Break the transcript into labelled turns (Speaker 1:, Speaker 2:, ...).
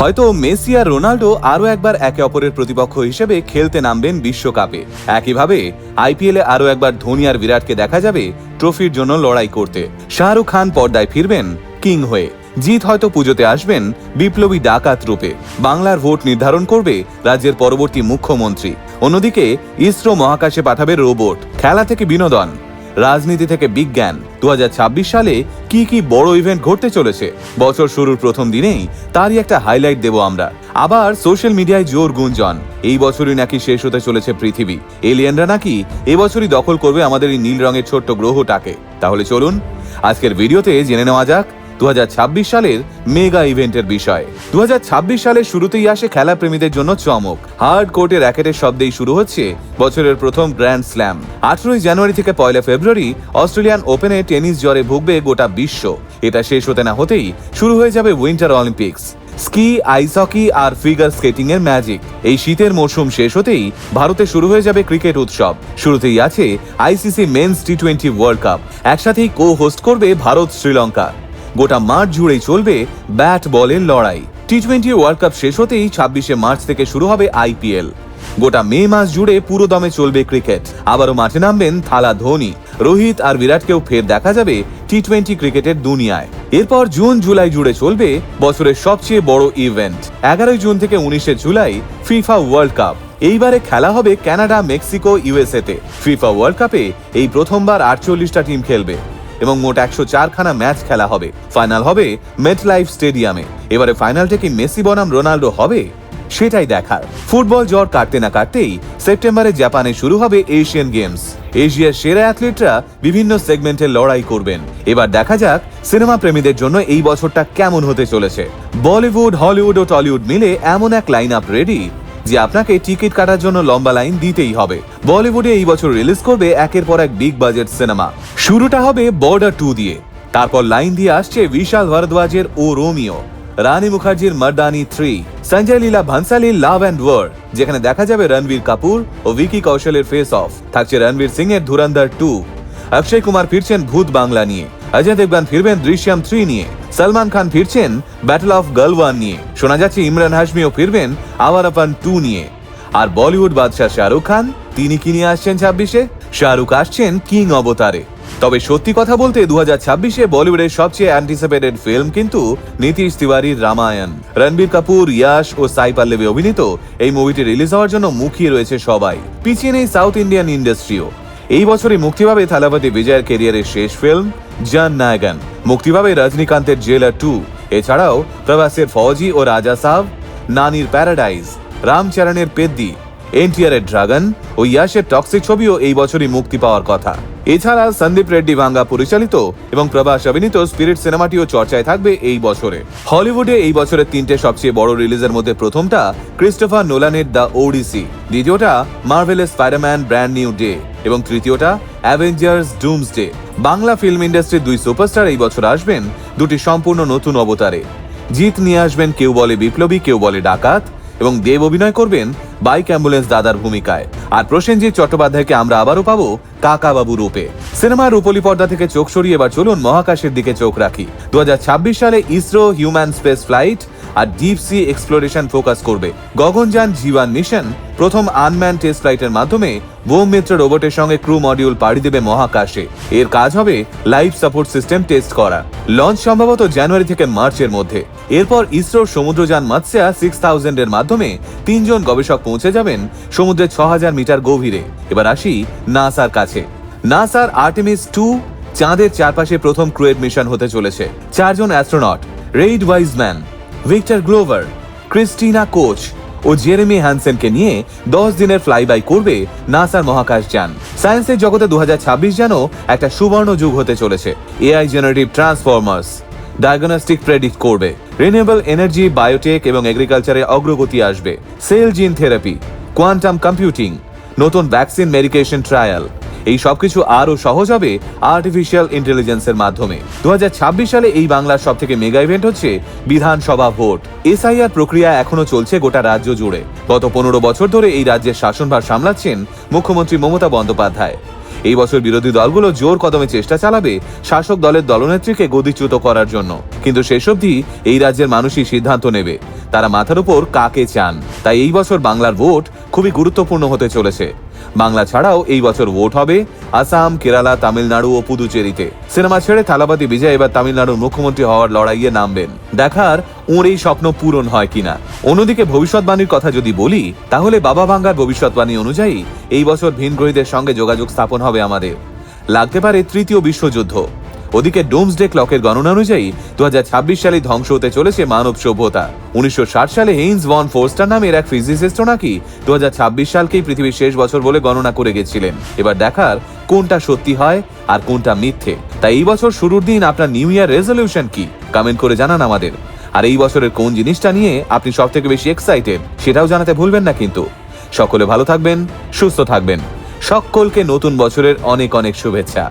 Speaker 1: হয়তো মেসি আর রোনাল্ডো আরো একবার একে অপরের প্রতিপক্ষ হিসেবে খেলতে নামবেন বিশ্বকাপে। একইভাবে আইপিএলে আরো একবার ধোনি আর বিরাটকে দেখা যাবে ট্রফির জন্য লড়াই করতে। শাহরুখ খান পর্দায় ফিরবেন কিং হয়ে। জিৎ হয়তো পুজোতে আসবেন বিপ্লবী ডাকাত রূপে। বাংলার ভোট নির্ধারণ করবে রাজ্যের পরবর্তী মুখ্যমন্ত্রী। অন্যদিকে ইসরো মহাকাশে পাঠাবে রোবট। খেলা থেকে বিনোদন, রাজনীতি থেকে বিজ্ঞান, 2026 সালে কি কি বড় ইভেন্ট ঘটতে চলেছে বছর শুরুর প্রথম দিনেই তারই একটা হাইলাইট দেব আমরা। আবার সোশ্যাল মিডিয়ায় জোর গুঞ্জন, এই বছরই নাকি শেষ হতে চলেছে পৃথিবী। এলিয়েনরা নাকি এবছরই দখল করবে আমাদের এই নীল রঙের ছোট্ট গ্রহটাকে। তাহলে চলুন আজকের ভিডিওতে জেনে নেওয়া যাক 2026 সালের মেগা ইভেন্টের বিষয়। 2026 সালের শুরুতেই আসে খেলা প্রেমীদের জন্য চমক। হার্ড কোর্টে র্যাকেটের শব্দেই শুরু হচ্ছে বছরের প্রথম গ্র্যান্ড স্ল্যাম। 18 জানুয়ারি থেকে 1 ফেব্রুয়ারি অস্ট্রেলিয়ান ওপেনে টেনিস জ্বরে ভুগবে গোটা বিশ্ব। এটা শেষ হতে না হতেই শুরু হয়ে যাবে winter Olympics. Ski, ice hockey আর ফিগার স্কেটিং এর ম্যাজিক। এই শীতের মৌসুম শেষ হতেই ভারতে শুরু হয়ে যাবে ক্রিকেট উৎসব। শুরুতেই আছে আইসিসি মেন্স টি20 ওয়ার্ল্ড কাপ। একসাথেই কো হোস্ট করবে ভারত শ্রীলঙ্কা। গোটা মাঠ জুড়েই চলবে ব্যাট বলের লড়াই। টি20 ওয়ার্ল্ড কাপ শেষ হতেই 26 মার্চ থেকে শুরু হবে আইপিএল। গোটা মে মাস জুড়ে পুরো দমে চলবে ক্রিকেট। আবারও মাঠে নামবেন থালা ধোনি, রোহিত আর বিরাটকেও ফের দেখা যাবে টি20 ক্রিকেটের দুনিয়ায়। এরপর জুন জুলাই জুড়ে চলবে বছরের সবচেয়ে বড় ইভেন্ট। 11 জুন থেকে 19 জুলাই ফিফা ওয়ার্ল্ড কাপ। এইবারে খেলা হবে কানাডা, মেক্সিকো, ইউএসএ তে। ফিফা ওয়ার্ল্ড কাপে এই প্রথমবার 48টা টিম খেলবে এবং মোট 104খানা ম্যাচ খেলা হবে। ফাইনাল হবে মেটলাইফ স্টেডিয়ামে। এবারে ফাইনালটা কি মেসি বনাম রোনাল্ডো হবে, সেটাই দেখার। ফুটবল জ্বর কাটতে না কাটতেই সেপ্টেম্বরে জাপানে শুরু হবে এশিয়ান গেমস। এশিয়ার সেরা অ্যাথলিটরা বিভিন্ন সেগমেন্টে লড়াই করবেন। এবার দেখা যাক সিনেমা প্রেমীদের জন্য এই বছরটা কেমন হতে চলেছে। বলিউড, হলিউড ও টলিউড মিলে এমন এক লাইন আপ রেডি যে আপনাকে টিকিট কাটার জন্য লম্বা লাইন দিতেই হবে। বলিউডে এই বছর রিলিজ করবে একের পর এক বিগ বাজেট সিনেমা। শুরুটা হবে বর্ডার 2 দিয়ে, তারপর লাইন দিয়ে আসছে বিশাল ভারদ্বাজের ও রোমিও, রানী মুখার্জির Mardaani 3, Sanjay Leela ভান্সালীর love and war, যেখানে দেখা যাবে রণবীর কাপুর ও ভিকি কৌশলের ফেস অফ। থাকছে রণবীর সিং এর ধুরন্ধর 2, অক্ষয় কুমার ফিরছেন ভূত বাংলা নিয়ে, অজয় দেবগান ফিরবেন দৃশ্যম 3 নিয়ে, সলমান খান ফিরছেন ব্যাটল অফ গালওয়ান নিয়ে। শোনা যাচ্ছে ইমরান হাশমিও ফিরবেন আওয়ারাপান 2 নিয়ে। আর বলিউড বাদশাহ শাহরুখ খান, তিনি কি নিয়ে আসছেন 26-এ? শাহরুখ আসছেন কিং অবতারে। তবে সত্যি কথা বলতে 2026-এ বলিউডের সবচেয়ে অ্যান্টিসিপেটেড ফিল্ম কিন্তু নীতিশ তিওয়ারির রামায়ণ। রণবীর কাপুর, ইয়াশ ও সাই পল্লবী অভিনীত এই মুভিটি রিলিজ হওয়ার জন্য মুখিয়ে রয়েছে সবাই। পিছিয়ে নেই সাউথ ইন্ডিয়ান ইন্ডাস্ট্রিও। এই বছরই মুক্তি পাবে থালাপতি বিজয়ের ক্যারিয়ারের শেষ ফিল্ম জন নায়গন। মুক্তি পাবে রজনীকান্তের জেলার 2। এছাড়াও প্রভাসের ফৌজি ও রাজা সাব, নানির প্যারাডাইজ, রামচরণের পেদ্দি, এনটিআরের ড্রাগন ও ইয়াশের টক্সিক ছবিও এই বছরই মুক্তি পাওয়ার কথা। এছাড়া সন্দীপ রেড্ডি ভাঙ্গা পরিচালিত এবং প্রভাস অভিনীত স্পিরিট সিনেমাটিও চর্চায় থাকবে এই বছরে। হলিউডে এই বছরের 3টে সবচেয়ে বড় রিলিজের মধ্যে প্রথমটা ক্রিস্টোফার নোলানের দ্য ওডিসি, দ্বিতীয়টা মার্ভেলের স্পাইডারম্যান ব্র্যান্ড নিউ ডে এবং তৃতীয়টা অ্যাভেঞ্জার্স ডুমসডে। বাংলা ফিল্ম ইন্ডাস্ট্রির 2 সুপারস্টার এই বছর আসবেন 2টি সম্পূর্ণ নতুন অবতারে। জিৎ নিয়ে আসবেন কেউ বলে বিপ্লবী, কেউ বলে ডাকাত, এবং দেব অভিনয় করবেন বাইক অ্যাম্বুলেন্স দাদার ভূমিকায়। আর প্রসেনজিৎ চট্টোপাধ্যায়কে আমরা আবারও পাবো কাকা বাবু রূপে। সিনেমার রূপলি পর্দা থেকে চোখ সরিয়ে এবার চলুন মহাকাশের দিকে চোখ রাখি। 2026 সালে ইসরো হিউম্যান স্পেস ফ্লাইট আর ডিপ সি এক্সপ্লোরেশন ফোকাস করবে। গগনযান জীবান মিশন প্রথম আনম্যান টেস্ট ফ্লাইটের মাধ্যমে বোম মিত্র রোবটের সঙ্গে ক্রু মডিউল পাড়ি দেবে মহাকাশে। এর কাজ হবে লাইফ সাপোর্ট সিস্টেম টেস্ট করা। লঞ্চ সম্ভবত জানুয়ারি থেকে মার্চের মধ্যে। এরপর ইসরোর সমুদ্রযান মৎস্যা 6000 এর মাধ্যমে 3 জন গবেষক পৌঁছে যাবেন সমুদ্রের 6000 মিটার গভীরে। এবার আসি নাসার কাছে। নাসার আর্টেমিস 2 চাঁদের চারপাশে প্রথম ক্রুয়েড মিশন হতে চলেছে। 4 জন astronaut Reid Wiseman, Victor Glover, Christina Koch ও জেরেমি হ্যানসেনকে নিয়ে 10 দিনের ফ্লাইবাই করবে নাসার মহাকাশ যান। সায়েন্সের জগতে 2026 যেন একটা সুবর্ণ যুগ হতে চলেছে। AI generative transformers, diagnostic predict করবে, রিনিউয়েবল এনার্জি, বায়োটেক এবং এগ্রিকালচারে অগ্রগতি আসবে, cell gene therapy, quantum computing, নতুন ভ্যাকসিন মেডিকেশন ট্রায়াল। এই সবকিছু আরো সহজ হবে আর্টিফিশিয়াল ইন্টেলিজেন্সের মাধ্যমে। 2026 সালে এই বাংলার সবথেকে মেগা ইভেন্ট হচ্ছে বিধানসভা ভোট। এসআইআর প্রক্রিয়া এখনো চলছে গোটা রাজ্য জুড়ে। গত 15 বছর ধরে এই রাজ্যের শাসনভার সামলাচ্ছেন মুখ্যমন্ত্রী মমতা বন্দ্যোপাধ্যায়। এই বছর বিরোধী দলগুলো জোর কদমে চেষ্টা চালাবে শাসক দলের দলনেত্রীকে গদিচ্যুত করার জন্য, কিন্তু শেষ অবধি এই রাজ্যের মানুষই সিদ্ধান্ত নেবে তারা মাথার উপর কাকে চান। তাই এই বছর বাংলার ভোট খুবই গুরুত্বপূর্ণ হতে চলেছে। বাংলা ছাড়াও এই বছর ভোট হবে আসাম, কেরালা, তামিলনাড়ু ও পুদুচেরিতে। সিনেমা ছেড়ে থালাপতি বিজয় এবার তামিলনাড়ুর মুখ্যমন্ত্রী হওয়ার লড়াইয়ে নামবেন। দেখার ওর এই স্বপ্ন পূরণ হয় কিনা। অন্যদিকে ভবিষ্যৎবাণীর কথা যদি বলি, তাহলে বাবা ভাঙ্গার ভবিষ্যৎবাণী অনুযায়ী এই বছর ভিনগ্রহীদের সঙ্গে যোগাযোগ স্থাপন হবে আমাদের। লাগতে পারে তৃতীয় বিশ্বযুদ্ধ। ওদিকে ডোমসডে ক্লকের গণনা অনুযায়ী 2026 সালে ধ্বংস হতে চলেছে মানব সভ্যতা। 1960 সালে হেইন্স ভন ফোর্স্টার নামের এক ফিজিসিস্ট নাকি 2026 সালকেই পৃথিবীর শেষ বছর বলে গণনা করে গেছিলেন। এবার দেখার কোনটা সত্যি হয় আর কোনটা মিথ্যে। তাই এই বছর শুরুর দিন আপনার নিউ ইয়ার রেজলিউশন কি, কমেন্ট করে জানান আমাদের। আর এই বছরের কোন জিনিসটা নিয়ে আপনি সব থেকে বেশি এক্সাইটেড সেটাও জানাতে ভুলবেন না কিন্তু। সকলে ভালো থাকবেন, সুস্থ থাকবেন। সকলকে নতুন বছরের অনেক অনেক শুভেচ্ছা।